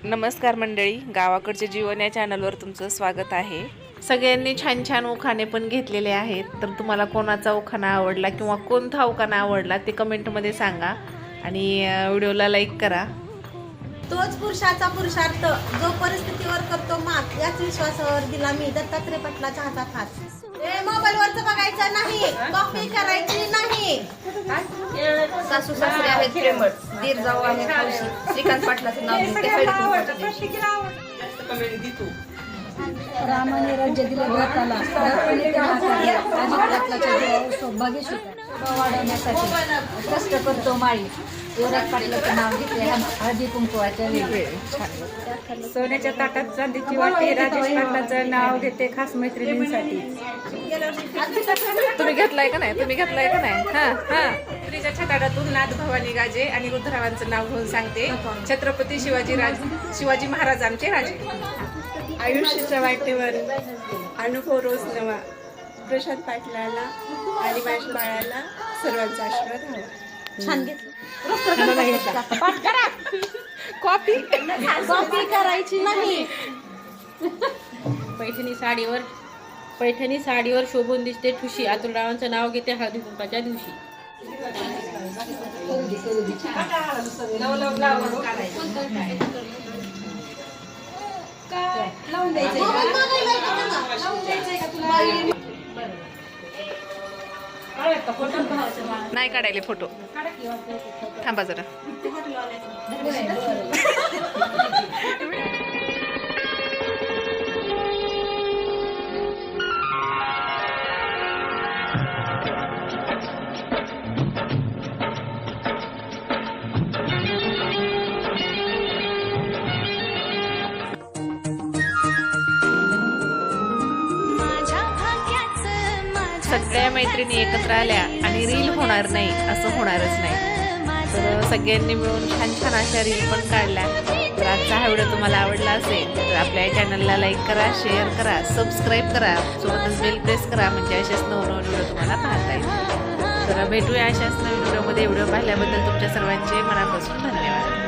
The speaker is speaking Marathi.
नमस्कार मंडळी, गावाकडचे जीवन या चॅनलवर तुमचं स्वागत आहे। सगळ्यांनी छान छान उखाणे पण घेतलेले आहेत, तर तुम्हाला कोणाचा उखाणा आवडला किंवा कोणता उखाणा आवडला ते कमेंटमध्ये सांगा आणि व्हिडिओला लाईक करा। तोच पुरुषाचा पुरुषार्थ जो परिस्थितीवर करतो मात, याच विश्वासावर दिला मी दत्तात्रय पाटलाच्या हातात हात। मोबाईलवरच बघायचं नाही, कॉपी करायची नाही। सासू सासरे आहेत प्रेमळ, दीर जाऊ आहे हौशी, श्रीकांत पाटलाचं नाव घेते रामाने राज्य दिले भरताला, सौभाग्य वाढवण्यासाठी कष्ट करतो माळी, युवराज पाटलाचं नाव घेतले हळदी कुंकवाच्या वेगळे। सोन्याच्या ताटात चांदीची वाटी, राजेश पाटलाचं नाव घेते खास मैत्रिणींसाठी। तुम्ही घेतलाय का नाही? तुम्ही घेतलाय का नाही? हा हा। पुत्रीच्या छताडातून नाथ भवानी गाजे आणि रुद्ररावांचं नाव घेऊन सांगते छत्रपती शिवाजी महाराजांचे राजे। आयुष्याच्या वाटेवर अनुभव रोज नवा, प्रशांत पाटलाला आणि माझ्या बाळाला सर्वांचा आशीर्वाद हवा। छान घेतलं। कॉपी करायची नाही। पैठणी साडीवर शोभून दिसते ठुशी, अतुलरावांचं नाव घेते हळदी कुंकाच्या दिवशी। नाही काढायले फोटो, थांबा जरा। सगळ्या मैत्रिणी एकत्र आल्या आणि रील होणार नाही असं होणारच नाही, तर सगळ्यांनी मिळून छान छान अशा रील पण काढल्या। तर आजचा हा व्हिडिओ तुम्हाला आवडला असेल तर आपल्या चॅनलला लाईक करा, शेअर करा, सबस्क्राईब करा, सोबतच बेल प्रेस करा, म्हणजे असेच नवनवीन व्हिडिओ तुम्हाला पाहता येईल। तर भेटूया अशाच नवीन व्हिडिओमध्ये। व्हिडिओ पाहिल्याबद्दल तुमच्या सर्वांचे मनापासून धन्यवाद।